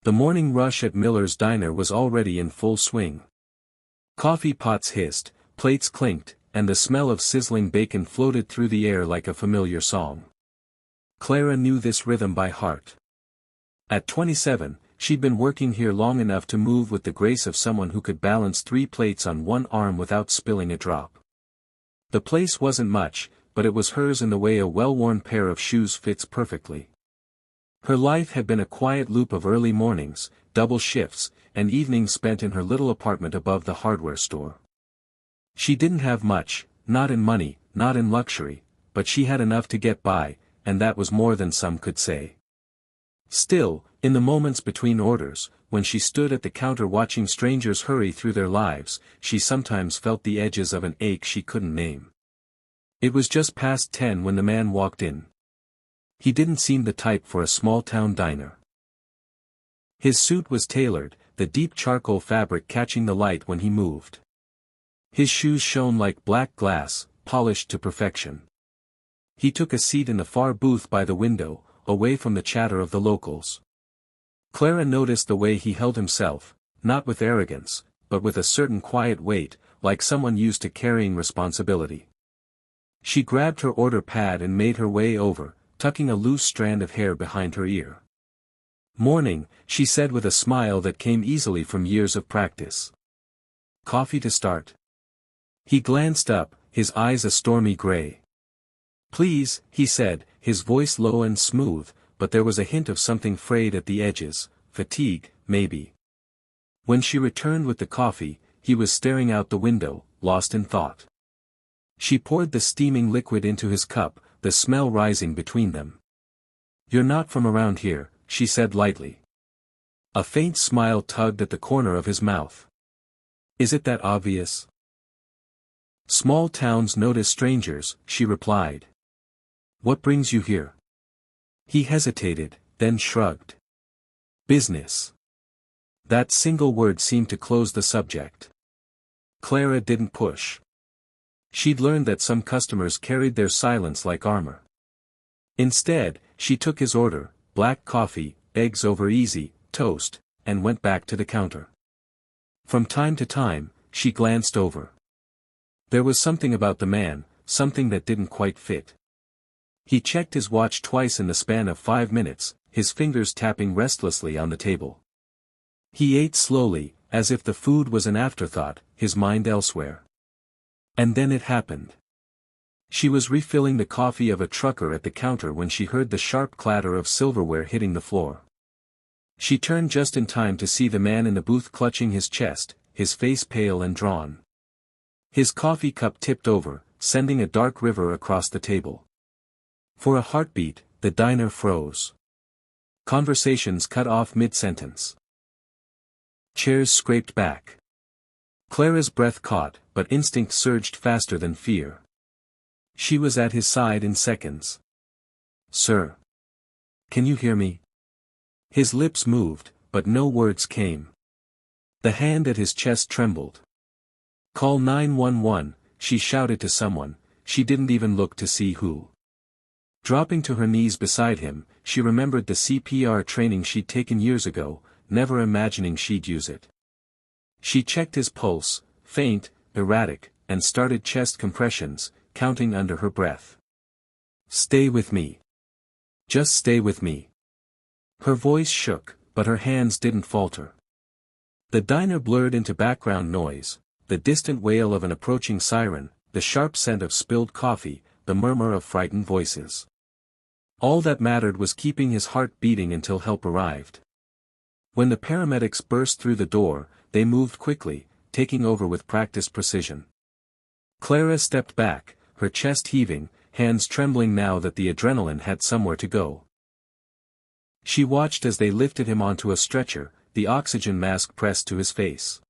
The morning rush at Miller's diner was already in full swing. Coffee pots hissed, plates clinked, and the smell of sizzling bacon floated through the air like a familiar song. Clara knew this rhythm by heart. At 27, she'd been working here long enough to move with the grace of someone who could balance 3 plates on one arm without spilling a drop. The place wasn't much, but it was hers in the way a well-worn pair of shoes fits perfectly. Her life had been a quiet loop of early mornings, double shifts, and evenings spent in her little apartment above the hardware store. She didn't have much, not in money, not in luxury, but she had enough to get by, and that was more than some could say. Still, in the moments between orders, when she stood at the counter watching strangers hurry through their lives, she sometimes felt the edges of an ache she couldn't name. It was just past 10 when the man walked in. He didn't seem the type for a small-town diner. His suit was tailored, the deep charcoal fabric catching the light when he moved. His shoes shone like black glass, polished to perfection. He took a seat in the far booth by the window, away from the chatter of the locals. Clara noticed the way he held himself, not with arrogance, but with a certain quiet weight, like someone used to carrying responsibility. She grabbed her order pad and made her way over, tucking a loose strand of hair behind her ear. "Morning," she said with a smile that came easily from years of practice. "Coffee to start?" He glanced up, his eyes a stormy gray. "Please," he said, his voice low and smooth, but there was a hint of something frayed at the edges, fatigue, maybe. When she returned with the coffee, he was staring out the window, lost in thought. She poured the steaming liquid into his cup, the smell rising between them. "You're not from around here," she said lightly. A faint smile tugged at the corner of his mouth. "Is it that obvious?" "Small towns notice strangers," she replied. "What brings you here?" He hesitated, then shrugged. "Business." That single word seemed to close the subject. Clara didn't push. She'd learned that some customers carried their silence like armor. Instead, she took his order, black coffee, eggs over easy, toast, and went back to the counter. From time to time, she glanced over. There was something about the man, something that didn't quite fit. He checked his watch twice in the span of 5 minutes, his fingers tapping restlessly on the table. He ate slowly, as if the food was an afterthought, his mind elsewhere. And then it happened. She was refilling the coffee of a trucker at the counter when she heard the sharp clatter of silverware hitting the floor. She turned just in time to see the man in the booth clutching his chest, his face pale and drawn. His coffee cup tipped over, sending a dark river across the table. For a heartbeat, the diner froze. Conversations cut off mid-sentence. Chairs scraped back. Clara's breath caught, but instinct surged faster than fear. She was at his side in seconds. "Sir. Can you hear me?" His lips moved, but no words came. The hand at his chest trembled. "Call 911, she shouted to someone, she didn't even look to see who. Dropping to her knees beside him, she remembered the CPR training she'd taken years ago, never imagining she'd use it. She checked his pulse, faint, erratic, and started chest compressions, counting under her breath. "Stay with me. Just stay with me." Her voice shook, but her hands didn't falter. The diner blurred into background noise, the distant wail of an approaching siren, the sharp scent of spilled coffee, the murmur of frightened voices. All that mattered was keeping his heart beating until help arrived. When the paramedics burst through the door, they moved quickly, taking over with practiced precision. Clara stepped back, her chest heaving, hands trembling now that the adrenaline had somewhere to go. She watched as they lifted him onto a stretcher, the oxygen mask pressed to his face.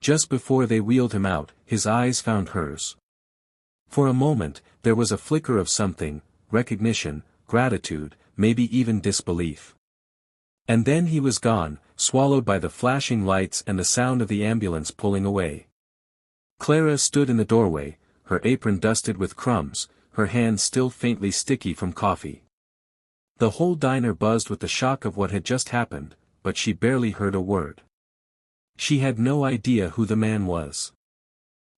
Just before they wheeled him out, his eyes found hers. For a moment, there was a flicker of something, recognition, gratitude, maybe even disbelief. And then he was gone, swallowed by the flashing lights and the sound of the ambulance pulling away. Clara stood in the doorway, her apron dusted with crumbs, her hands still faintly sticky from coffee. The whole diner buzzed with the shock of what had just happened, but she barely heard a word. She had no idea who the man was.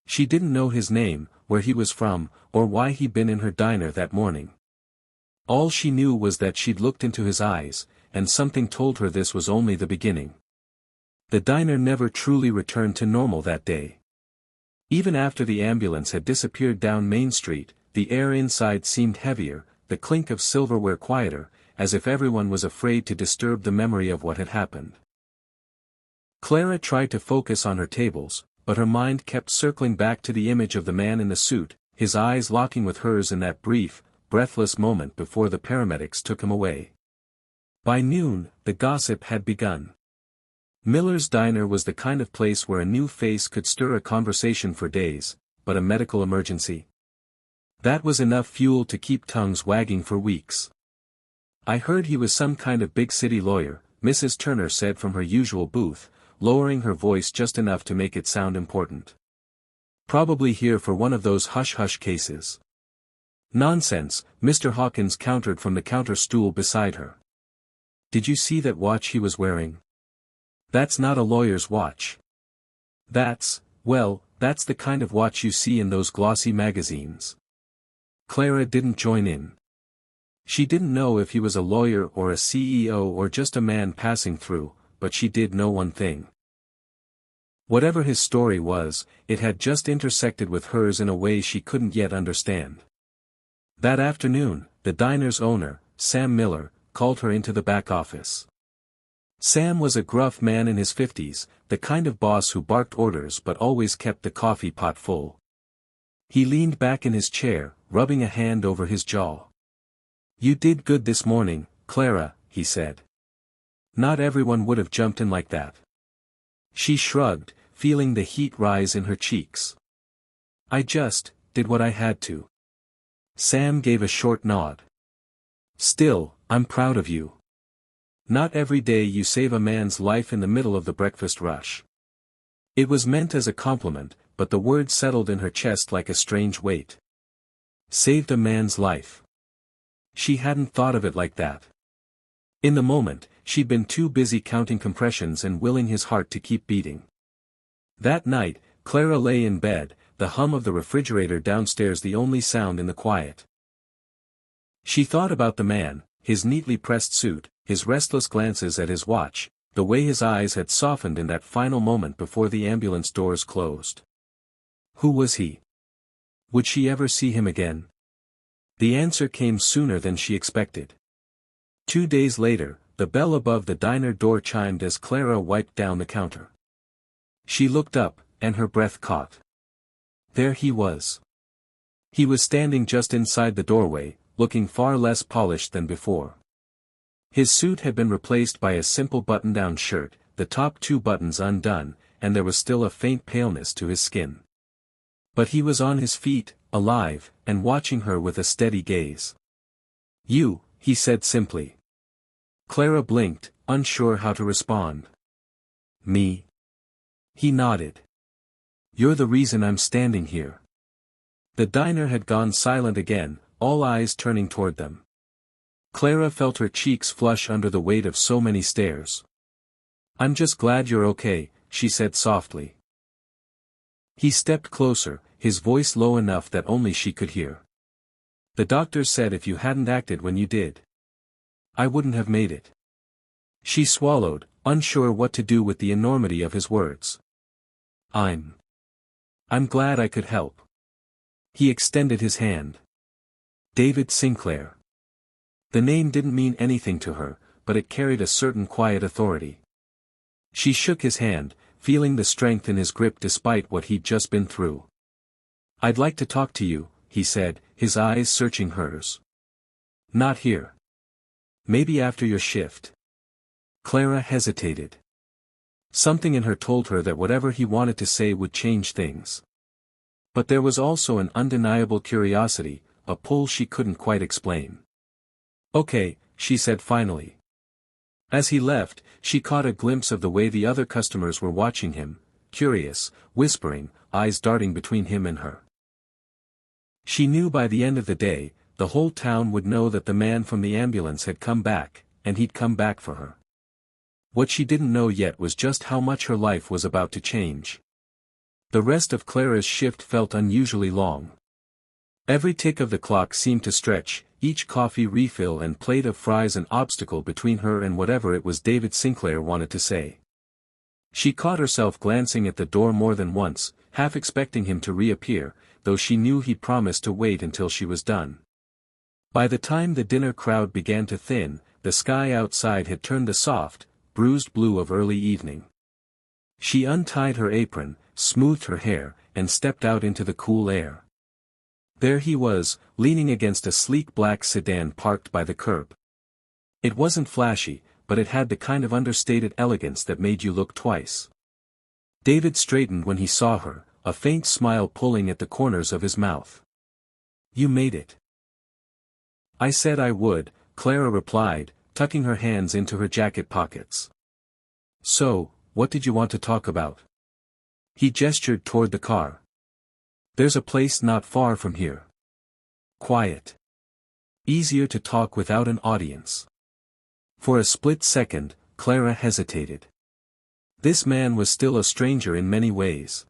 She didn't know his name, where he was from, or why he'd been in her diner that morning. All she knew was that she'd looked into his eyes, and something told her this was only the beginning. The diner never truly returned to normal that day. Even after the ambulance had disappeared down Main Street, the air inside seemed heavier, the clink of silverware quieter, as if everyone was afraid to disturb the memory of what had happened. Clara tried to focus on her tables, but her mind kept circling back to the image of the man in the suit, his eyes locking with hers in that brief, breathless moment before the paramedics took him away. By noon, the gossip had begun. Miller's Diner was the kind of place where a new face could stir a conversation for days, but a medical emergency? That was enough fuel to keep tongues wagging for weeks. I heard he was some kind of big city lawyer, Mrs. Turner said from her usual booth, lowering her voice just enough to make it sound important. Probably here for one of those hush-hush cases. Nonsense, Mr. Hawkins countered from the counter stool beside her. Did you see that watch he was wearing? That's not a lawyer's watch. That's the kind of watch you see in those glossy magazines. Clara didn't join in. She didn't know if he was a lawyer or a CEO or just a man passing through, but she did know one thing. Whatever his story was, it had just intersected with hers in a way she couldn't yet understand. That afternoon, the diner's owner, Sam Miller, called her into the back office. Sam was a gruff man in his 50s, the kind of boss who barked orders but always kept the coffee pot full. He leaned back in his chair, rubbing a hand over his jaw. "You did good this morning, Clara," he said. "Not everyone would have jumped in like that." She shrugged, feeling the heat rise in her cheeks. "I just did what I had to." Sam gave a short nod. "Still, I'm proud of you. Not every day you save a man's life in the middle of the breakfast rush." It was meant as a compliment, but the word settled in her chest like a strange weight. Saved a man's life. She hadn't thought of it like that. In the moment, she'd been too busy counting compressions and willing his heart to keep beating. That night, Clara lay in bed, the hum of the refrigerator downstairs the only sound in the quiet. She thought about the man, his neatly pressed suit, his restless glances at his watch, the way his eyes had softened in that final moment before the ambulance doors closed. Who was he? Would she ever see him again? The answer came sooner than she expected. 2 days later, the bell above the diner door chimed as Clara wiped down the counter. She looked up, and her breath caught. There he was. He was standing just inside the doorway, looking far less polished than before. His suit had been replaced by a simple button-down shirt, the top 2 buttons undone, and there was still a faint paleness to his skin. But he was on his feet, alive, and watching her with a steady gaze. "You," he said simply. Clara blinked, unsure how to respond. "Me?" He nodded. "You're the reason I'm standing here." The diner had gone silent again, all eyes turning toward them. Clara felt her cheeks flush under the weight of so many stares. "I'm just glad you're okay," she said softly. He stepped closer, his voice low enough that only she could hear. "The doctors said if you hadn't acted when you did, I wouldn't have made it." She swallowed, unsure what to do with the enormity of his words. I'm glad I could help." He extended his hand. David Sinclair. The name didn't mean anything to her, but it carried a certain quiet authority. She shook his hand, feeling the strength in his grip despite what he'd just been through. "I'd like to talk to you," he said, his eyes searching hers. "Not here. Maybe after your shift." Clara hesitated. Something in her told her that whatever he wanted to say would change things. But there was also an undeniable curiosity, a pull she couldn't quite explain. "Okay," she said finally. As he left, she caught a glimpse of the way the other customers were watching him, curious, whispering, eyes darting between him and her. She knew by the end of the day, the whole town would know that the man from the ambulance had come back, and he'd come back for her. What she didn't know yet was just how much her life was about to change. The rest of Clara's shift felt unusually long. Every tick of the clock seemed to stretch, each coffee refill and plate of fries an obstacle between her and whatever it was David Sinclair wanted to say. She caught herself glancing at the door more than once, half expecting him to reappear, though she knew he promised to wait until she was done. By the time the dinner crowd began to thin, the sky outside had turned the soft, bruised blue of early evening. She untied her apron, smoothed her hair, and stepped out into the cool air. There he was, leaning against a sleek black sedan parked by the curb. It wasn't flashy, but it had the kind of understated elegance that made you look twice. David straightened when he saw her, a faint smile pulling at the corners of his mouth. "You made it." "I said I would," Clara replied, tucking her hands into her jacket pockets. "So, what did you want to talk about?" He gestured toward the car. "There's a place not far from here. Quiet. Easier to talk without an audience." For a split second, Clara hesitated. This man was still a stranger in many ways.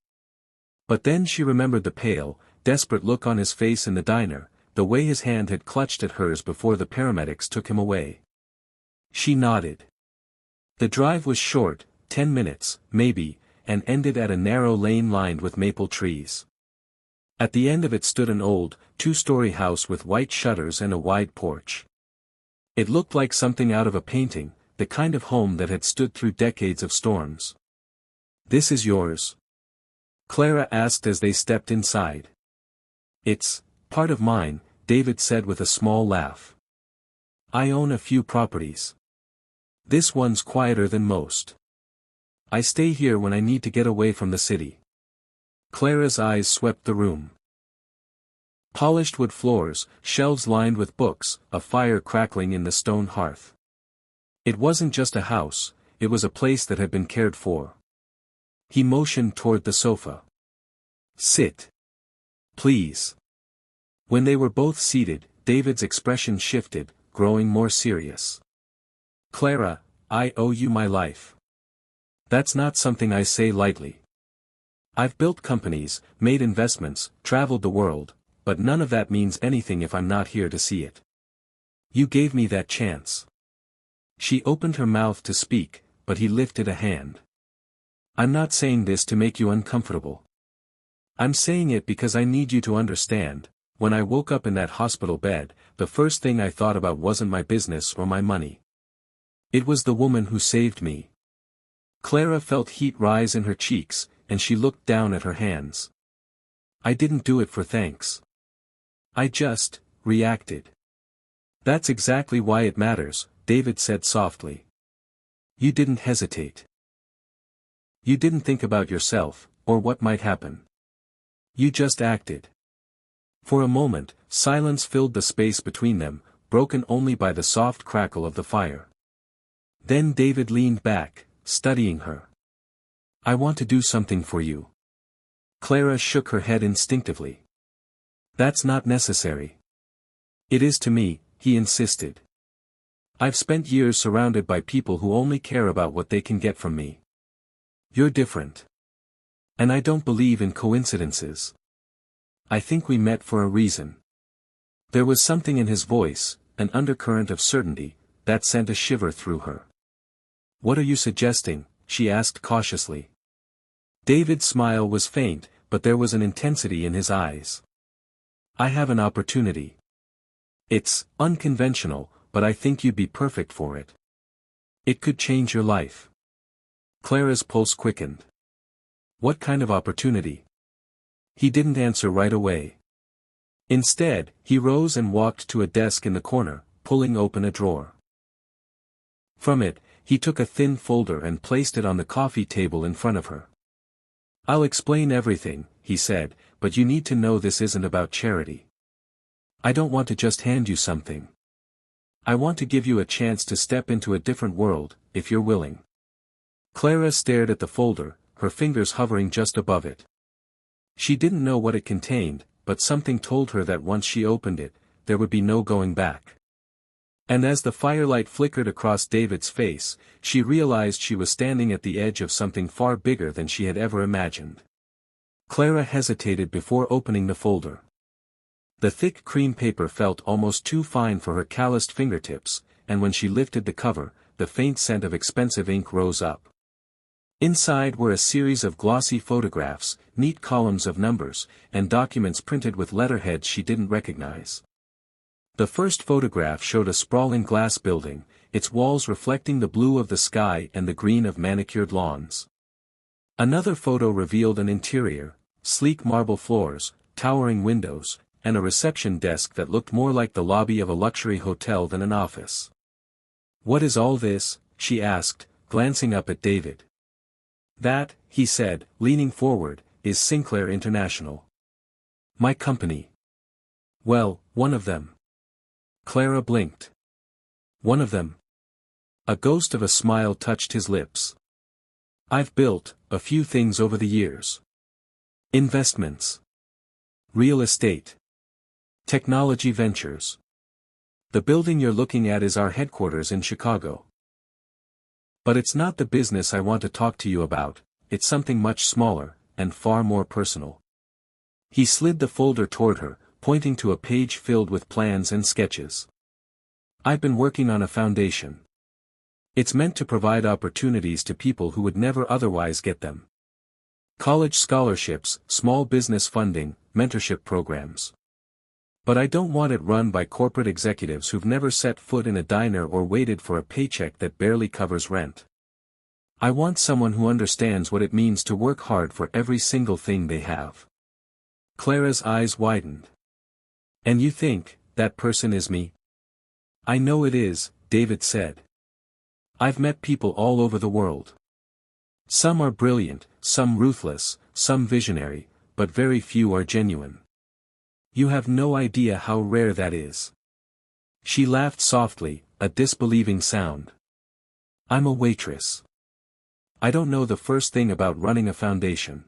But then she remembered the pale, desperate look on his face in the diner, the way his hand had clutched at hers before the paramedics took him away. She nodded. The drive was short, 10 minutes, maybe, and ended at a narrow lane lined with maple trees. At the end of it stood an old, two-story house with white shutters and a wide porch. It looked like something out of a painting, the kind of home that had stood through decades of storms. "This is yours?" Clara asked as they stepped inside. "It's part of mine," David said with a small laugh. "I own a few properties. This one's quieter than most. I stay here when I need to get away from the city." Clara's eyes swept the room. Polished wood floors, shelves lined with books, a fire crackling in the stone hearth. It wasn't just a house, it was a place that had been cared for. He motioned toward the sofa. "Sit. Please." When they were both seated, David's expression shifted, growing more serious. "Clara, I owe you my life. That's not something I say lightly. I've built companies, made investments, traveled the world, but none of that means anything if I'm not here to see it. You gave me that chance." She opened her mouth to speak, but he lifted a hand. "I'm not saying this to make you uncomfortable. I'm saying it because I need you to understand, when I woke up in that hospital bed, the first thing I thought about wasn't my business or my money. It was the woman who saved me." Clara felt heat rise in her cheeks, and she looked down at her hands. "I didn't do it for thanks. I just reacted." "That's exactly why it matters," David said softly. "You didn't hesitate. You didn't think about yourself, or what might happen. You just acted." For a moment, silence filled the space between them, broken only by the soft crackle of the fire. Then David leaned back, studying her. "I want to do something for you." Clara shook her head instinctively. "That's not necessary." "It is to me," he insisted. "I've spent years surrounded by people who only care about what they can get from me. You're different. And I don't believe in coincidences. I think we met for a reason." There was something in his voice, an undercurrent of certainty, that sent a shiver through her. "What are you suggesting?" she asked cautiously. David's smile was faint, but there was an intensity in his eyes. "I have an opportunity. It's unconventional, but I think you'd be perfect for it. It could change your life." Clara's pulse quickened. "What kind of opportunity?" He didn't answer right away. Instead, he rose and walked to a desk in the corner, pulling open a drawer. From it, he took a thin folder and placed it on the coffee table in front of her. "I'll explain everything," he said, "but you need to know this isn't about charity. I don't want to just hand you something. I want to give you a chance to step into a different world, if you're willing." Clara stared at the folder, her fingers hovering just above it. She didn't know what it contained, but something told her that once she opened it, there would be no going back. And as the firelight flickered across David's face, she realized she was standing at the edge of something far bigger than she had ever imagined. Clara hesitated before opening the folder. The thick cream paper felt almost too fine for her calloused fingertips, and when she lifted the cover, the faint scent of expensive ink rose up. Inside were a series of glossy photographs, neat columns of numbers, and documents printed with letterheads she didn't recognize. The first photograph showed a sprawling glass building, its walls reflecting the blue of the sky and the green of manicured lawns. Another photo revealed an interior, sleek marble floors, towering windows, and a reception desk that looked more like the lobby of a luxury hotel than an office. "What is all this?" she asked, glancing up at David. "That," he said, leaning forward, "is Sinclair International. My company." "Well, one of them." Clara blinked. "One of them?" A ghost of a smile touched his lips. "I've built a few things over the years. Investments. Real estate. Technology ventures. The building you're looking at is our headquarters in Chicago. But it's not the business I want to talk to you about, it's something much smaller, and far more personal." He slid the folder toward her, pointing to a page filled with plans and sketches. "I've been working on a foundation. It's meant to provide opportunities to people who would never otherwise get them. College scholarships, small business funding, mentorship programs. But I don't want it run by corporate executives who've never set foot in a diner or waited for a paycheck that barely covers rent. I want someone who understands what it means to work hard for every single thing they have." Clara's eyes widened. "And you think, that person is me?" "I know it is," David said. "I've met people all over the world. Some are brilliant, some ruthless, some visionary, but very few are genuine. You have no idea how rare that is." She laughed softly, a disbelieving sound. "I'm a waitress. I don't know the first thing about running a foundation."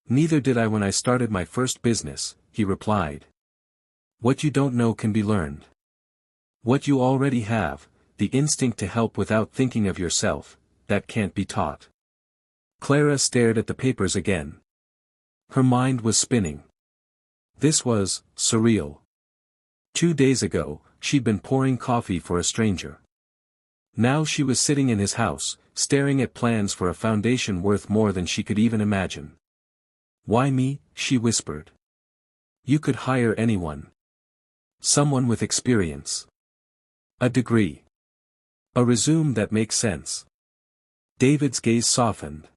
"Neither did I when I started my first business," he replied. "What you don't know can be learned. What you already have, the instinct to help without thinking of yourself, that can't be taught." Clara stared at the papers again. Her mind was spinning. This was surreal. 2 days ago, she'd been pouring coffee for a stranger. Now she was sitting in his house, staring at plans for a foundation worth more than she could even imagine. "Why me?" she whispered. "You could hire anyone. Someone with experience. A degree. A resume that makes sense." David's gaze softened.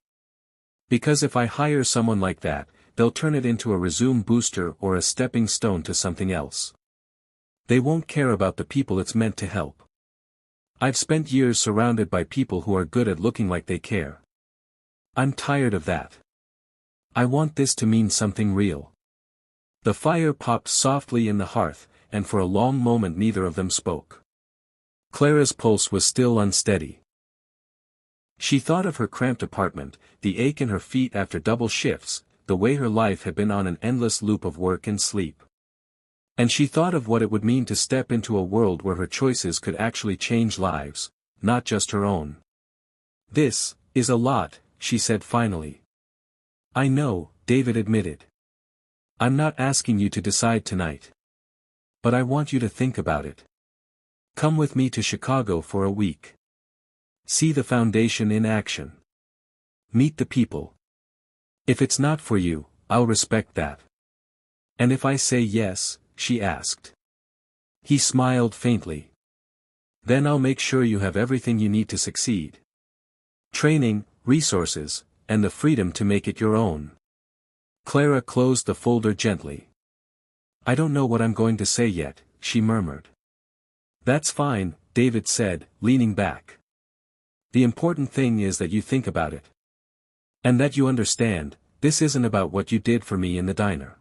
"Because if I hire someone like that, they'll turn it into a resume booster or a stepping stone to something else. They won't care about the people it's meant to help. I've spent years surrounded by people who are good at looking like they care. I'm tired of that. I want this to mean something real." The fire popped softly in the hearth, and for a long moment neither of them spoke. Clara's pulse was still unsteady. She thought of her cramped apartment, the ache in her feet after double shifts, the way her life had been on an endless loop of work and sleep. And she thought of what it would mean to step into a world where her choices could actually change lives, not just her own. "This is a lot," she said finally. "I know," David admitted. "I'm not asking you to decide tonight. But I want you to think about it. Come with me to Chicago for a week. See the foundation in action. Meet the people. If it's not for you, I'll respect that." "And if I say yes?" she asked. He smiled faintly. "Then I'll make sure you have everything you need to succeed. Training, resources, and the freedom to make it your own." Clara closed the folder gently. "I don't know what I'm going to say yet," she murmured. "That's fine," David said, leaning back. "The important thing is that you think about it. And that you understand, this isn't about what you did for me in the diner.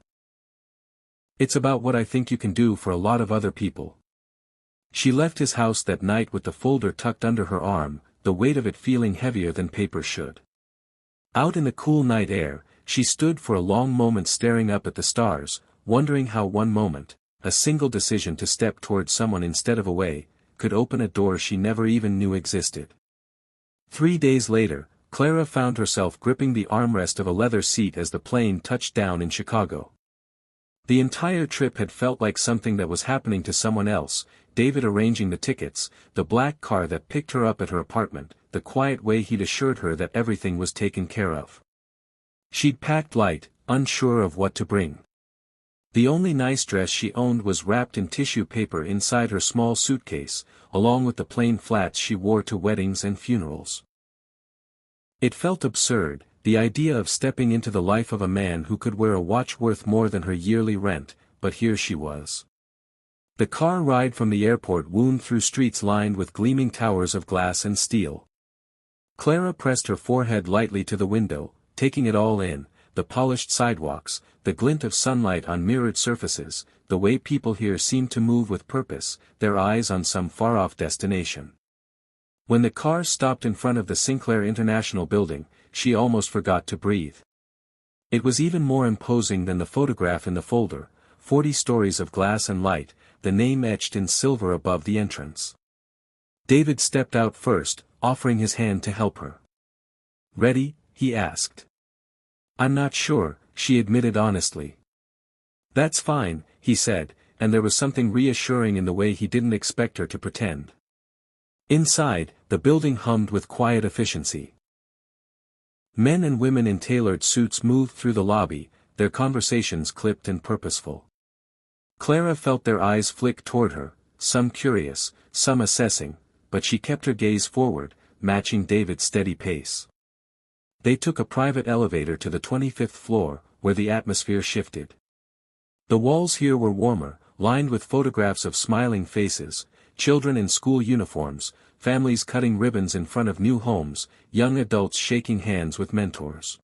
It's about what I think you can do for a lot of other people." She left his house that night with the folder tucked under her arm, the weight of it feeling heavier than paper should. Out in the cool night air, she stood for a long moment staring up at the stars, wondering how one moment, a single decision to step towards someone instead of away, could open a door she never even knew existed. 3 days later, Clara found herself gripping the armrest of a leather seat as the plane touched down in Chicago. The entire trip had felt like something that was happening to someone else: David arranging the tickets, the black car that picked her up at her apartment, the quiet way he'd assured her that everything was taken care of. She'd packed light, unsure of what to bring. The only nice dress she owned was wrapped in tissue paper inside her small suitcase, along with the plain flats she wore to weddings and funerals. It felt absurd, the idea of stepping into the life of a man who could wear a watch worth more than her yearly rent, but here she was. The car ride from the airport wound through streets lined with gleaming towers of glass and steel. Clara pressed her forehead lightly to the window, taking it all in: the polished sidewalks, the glint of sunlight on mirrored surfaces, the way people here seemed to move with purpose, their eyes on some far-off destination. When the car stopped in front of the Sinclair International Building, she almost forgot to breathe. It was even more imposing than the photograph in the folder: 40 stories of glass and light, the name etched in silver above the entrance. David stepped out first, offering his hand to help her. "Ready?" he asked. "I'm not sure," she admitted honestly. "That's fine," he said, and there was something reassuring in the way he didn't expect her to pretend. Inside, the building hummed with quiet efficiency. Men and women in tailored suits moved through the lobby, their conversations clipped and purposeful. Clara felt their eyes flick toward her, some curious, some assessing, but she kept her gaze forward, matching David's steady pace. They took a private elevator to the 25th floor, where the atmosphere shifted. The walls here were warmer, lined with photographs of smiling faces, children in school uniforms, families cutting ribbons in front of new homes, young adults shaking hands with mentors.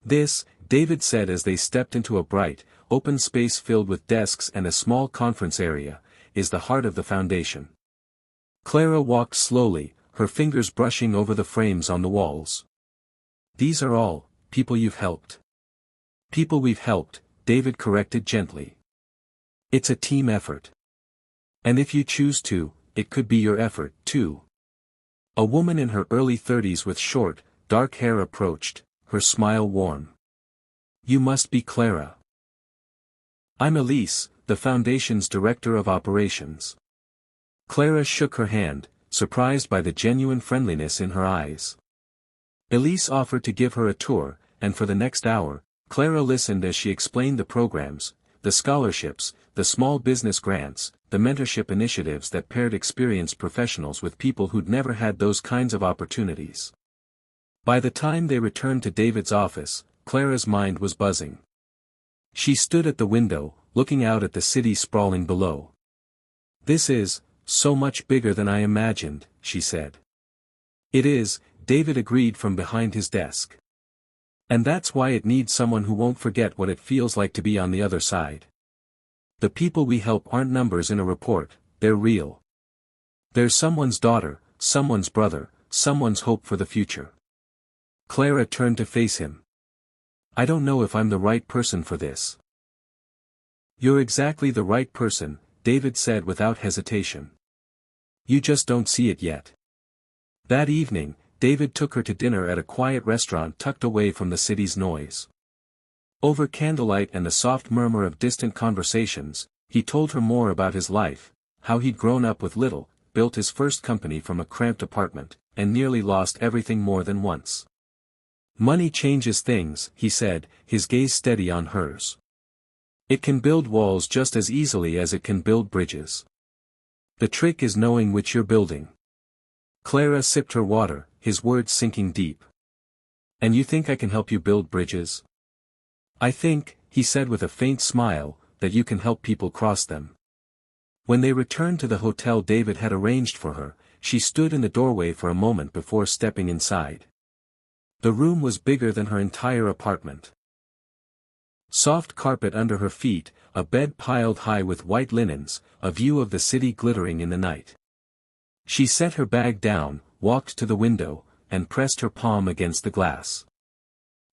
"This," David said as they stepped into a bright, open space filled with desks and a small conference area, "is the heart of the foundation." Clara walked slowly, her fingers brushing over the frames on the walls. "These are all people you've helped." "People we've helped," David corrected gently. "It's a team effort. And if you choose to, it could be your effort, too." A woman in her early 30s with short, dark hair approached, her smile warm. "You must be Clara." "I'm Elise, the Foundation's Director of Operations." Clara shook her hand, surprised by the genuine friendliness in her eyes. Elise offered to give her a tour, and for the next hour, Clara listened as she explained the programs, the scholarships, the small business grants, the mentorship initiatives that paired experienced professionals with people who'd never had those kinds of opportunities. By the time they returned to David's office, Clara's mind was buzzing. She stood at the window, looking out at the city sprawling below. "This is so much bigger than I imagined," she said. "It is," David agreed from behind his desk. "And that's why it needs someone who won't forget what it feels like to be on the other side. The people we help aren't numbers in a report, they're real. They're someone's daughter, someone's brother, someone's hope for the future." Clara turned to face him. "I don't know if I'm the right person for this." "You're exactly the right person," David said without hesitation. "You just don't see it yet." That evening, David took her to dinner at a quiet restaurant tucked away from the city's noise. Over candlelight and the soft murmur of distant conversations, he told her more about his life, how he'd grown up with little, built his first company from a cramped apartment, and nearly lost everything more than once. "Money changes things," he said, his gaze steady on hers. "It can build walls just as easily as it can build bridges. The trick is knowing which you're building." Clara sipped her water, his words sinking deep. "And you think I can help you build bridges?" "I think," he said with a faint smile, "that you can help people cross them." When they returned to the hotel David had arranged for her, she stood in the doorway for a moment before stepping inside. The room was bigger than her entire apartment. Soft carpet under her feet, a bed piled high with white linens, a view of the city glittering in the night. She set her bag down, walked to the window, and pressed her palm against the glass.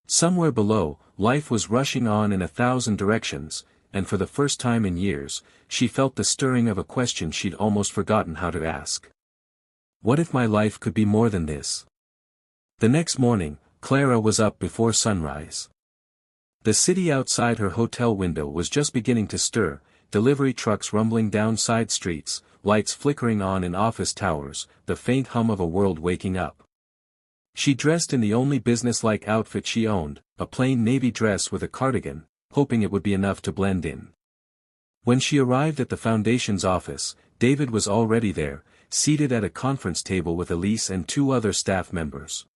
Somewhere below, life was rushing on in 1,000 directions, and for the first time in years, she felt the stirring of a question she'd almost forgotten how to ask. What if my life could be more than this? The next morning, Clara was up before sunrise. The city outside her hotel window was just beginning to stir, delivery trucks rumbling down side streets, lights flickering on in office towers, the faint hum of a world waking up. She dressed in the only business-like outfit she owned, a plain navy dress with a cardigan, hoping it would be enough to blend in. When she arrived at the foundation's office, David was already there, seated at a conference table with Elise and 2 other staff members.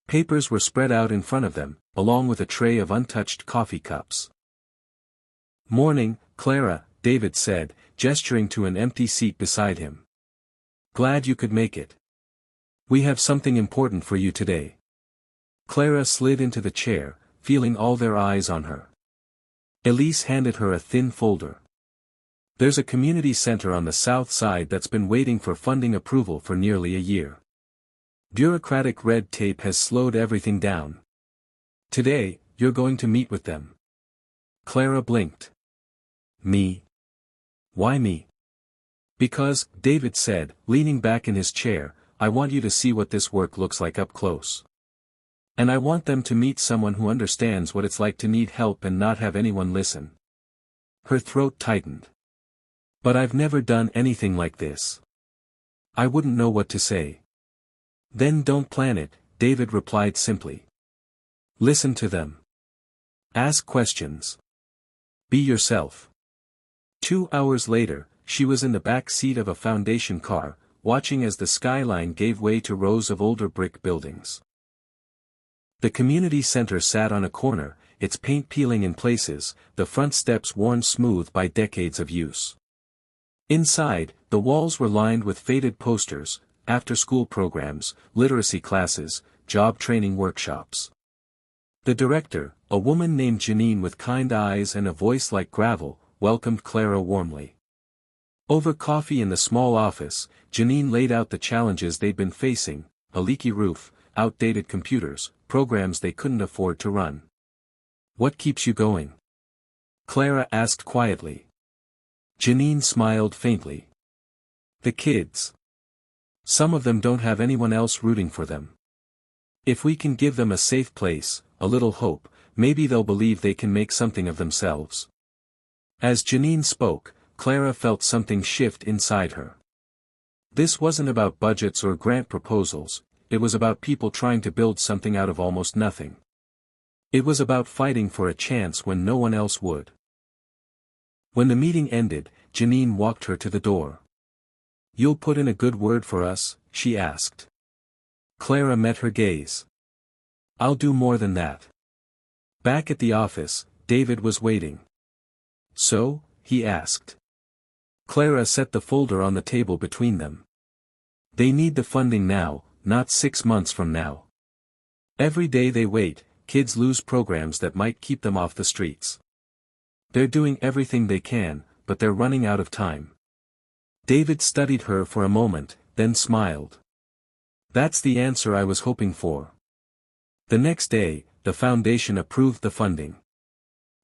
Papers were spread out in front of them, along with a tray of untouched coffee cups. "Morning, Clara," David said, gesturing to an empty seat beside him. "Glad you could make it. We have something important for you today." Clara slid into the chair, feeling all their eyes on her. Elise handed her a thin folder. "There's a community center on the south side that's been waiting for funding approval for nearly a year. Bureaucratic red tape has slowed everything down. Today, you're going to meet with them." Clara blinked. "Me? Why me?" "Because," David said, leaning back in his chair, "I want you to see what this work looks like up close. And I want them to meet someone who understands what it's like to need help and not have anyone listen." Her throat tightened. "But I've never done anything like this. I wouldn't know what to say." "Then don't plan it," David replied simply. "Listen to them. Ask questions. Be yourself." 2 hours later, she was in the back seat of a foundation car, watching as the skyline gave way to rows of older brick buildings. The community center sat on a corner, its paint peeling in places, the front steps worn smooth by decades of use. Inside, the walls were lined with faded posters, after-school programs, literacy classes, job training workshops. The director, a woman named Janine with kind eyes and a voice like gravel, welcomed Clara warmly. Over coffee in the small office, Janine laid out the challenges they'd been facing: a leaky roof, outdated computers, programs they couldn't afford to run. "What keeps you going?" Clara asked quietly. Janine smiled faintly. "The kids. Some of them don't have anyone else rooting for them. If we can give them a safe place, a little hope, maybe they'll believe they can make something of themselves." As Janine spoke, Clara felt something shift inside her. This wasn't about budgets or grant proposals, it was about people trying to build something out of almost nothing. It was about fighting for a chance when no one else would. When the meeting ended, Janine walked her to the door. "You'll put in a good word for us?" she asked. Clara met her gaze. "I'll do more than that." Back at the office, David was waiting. "So?" he asked. Clara set the folder on the table between them. "They need the funding now, not 6 months from now. Every day they wait, kids lose programs that might keep them off the streets. They're doing everything they can, but they're running out of time." David studied her for a moment, then smiled. "That's the answer I was hoping for." The next day, the foundation approved the funding.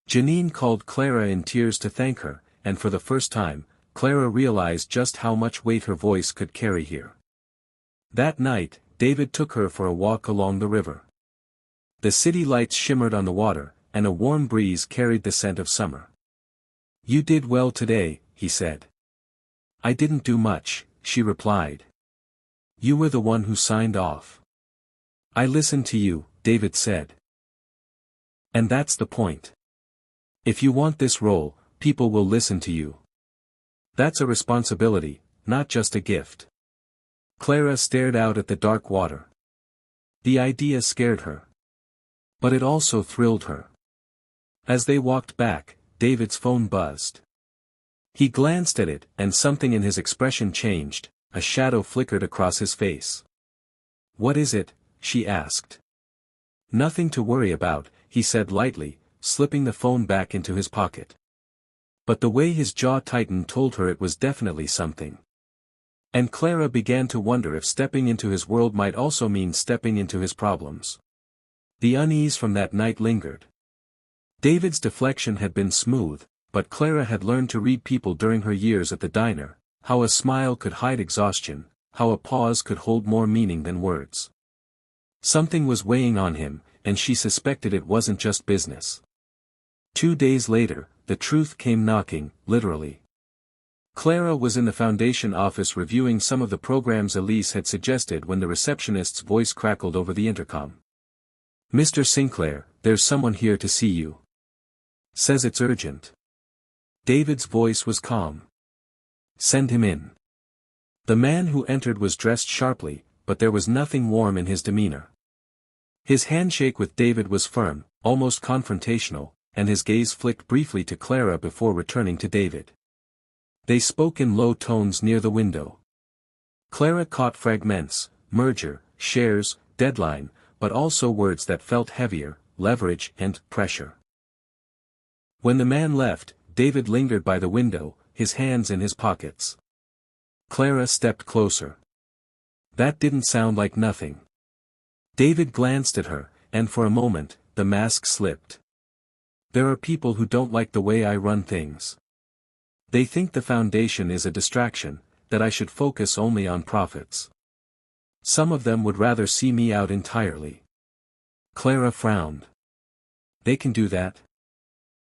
Janine called Clara in tears to thank her, and for the first time, Clara realized just how much weight her voice could carry here. That night, David took her for a walk along the river. The city lights shimmered on the water, and a warm breeze carried the scent of summer. "You did well today," he said. "I didn't do much," she replied. "You were the one who signed off." "I listened to you," David said. "And that's the point. If you want this role, people will listen to you. That's a responsibility, not just a gift." Clara stared out at the dark water. The idea scared her. But it also thrilled her. As they walked back, David's phone buzzed. He glanced at it, and something in his expression changed, a shadow flickered across his face. "What is it?" she asked. "Nothing to worry about," he said lightly, slipping the phone back into his pocket. But the way his jaw tightened told her it was definitely something. And Clara began to wonder if stepping into his world might also mean stepping into his problems. The unease from that night lingered. David's deflection had been smooth, but Clara had learned to read people during her years at the diner, how a smile could hide exhaustion, how a pause could hold more meaning than words. Something was weighing on him, and she suspected it wasn't just business. 2 days later, the truth came knocking, literally. Clara was in the foundation office reviewing some of the programs Elise had suggested when the receptionist's voice crackled over the intercom. "Mr. Sinclair, there's someone here to see you. Says it's urgent." David's voice was calm. "Send him in." The man who entered was dressed sharply, but there was nothing warm in his demeanor. His handshake with David was firm, almost confrontational, and his gaze flicked briefly to Clara before returning to David. They spoke in low tones near the window. Clara caught fragments: merger, shares, deadline, but also words that felt heavier: leverage and pressure. When the man left, David lingered by the window, his hands in his pockets. Clara stepped closer. "That didn't sound like nothing." David glanced at her, and for a moment, the mask slipped. "There are people who don't like the way I run things. They think the foundation is a distraction, that I should focus only on profits. Some of them would rather see me out entirely." Clara frowned. "They can do that.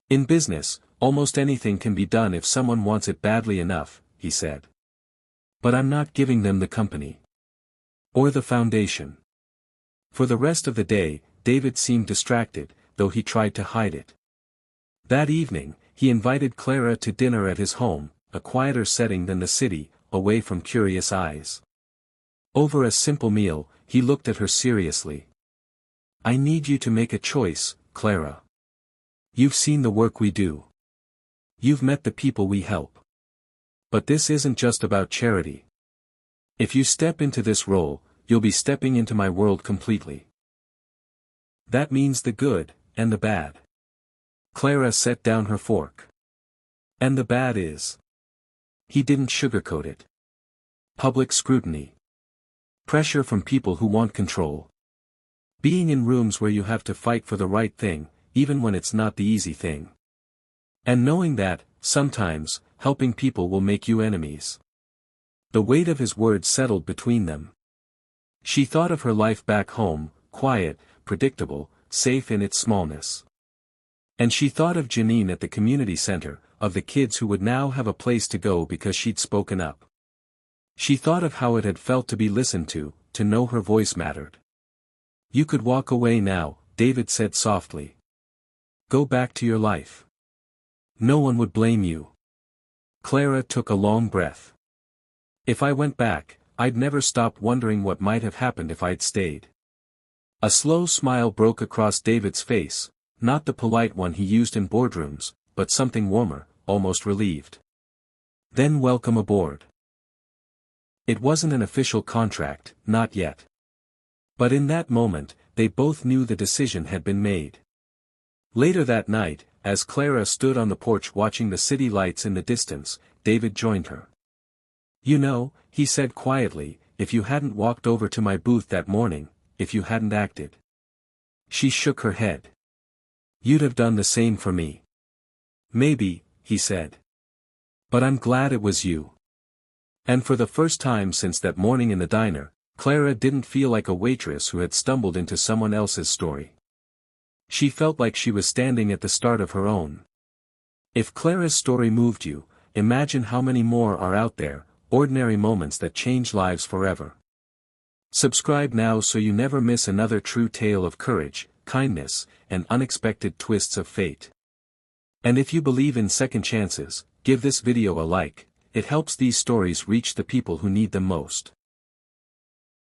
In business, almost anything can be done if someone wants it badly enough," he said. "But I'm not giving them the company. Or the foundation." For the rest of the day, David seemed distracted, though he tried to hide it. That evening, he invited Clara to dinner at his home, a quieter setting than the city, away from curious eyes. Over a simple meal, he looked at her seriously. "I need you to make a choice, Clara. You've seen the work we do. You've met the people we help. But this isn't just about charity. If you step into this role, you'll be stepping into my world completely. That means the good, and the bad." Clara set down her fork. "And the bad is?" He didn't sugarcoat it. "Public scrutiny. Pressure from people who want control. Being in rooms where you have to fight for the right thing, even when it's not the easy thing. And knowing that, sometimes, helping people will make you enemies." The weight of his words settled between them. She thought of her life back home, quiet, predictable, safe in its smallness. And she thought of Janine at the community center, of the kids who would now have a place to go because she'd spoken up. She thought of how it had felt to be listened to know her voice mattered. "You could walk away now," David said softly. "Go back to your life. No one would blame you." Clara took a long breath. "If I went back, I'd never stop wondering what might have happened if I'd stayed." A slow smile broke across David's face, not the polite one he used in boardrooms, but something warmer, almost relieved. "Then welcome aboard." It wasn't an official contract, not yet. But in that moment, they both knew the decision had been made. Later that night, as Clara stood on the porch watching the city lights in the distance, David joined her. "You know," he said quietly, "if you hadn't walked over to my booth that morning, if you hadn't acted." She shook her head. "You'd have done the same for me." "Maybe," he said. "But I'm glad it was you." And for the first time since that morning in the diner, Clara didn't feel like a waitress who had stumbled into someone else's story. She felt like she was standing at the start of her own. If Clara's story moved you, imagine how many more are out there, ordinary moments that change lives forever. Subscribe now so you never miss another true tale of courage, kindness, and unexpected twists of fate. And if you believe in second chances, give this video a like. It helps these stories reach the people who need them most.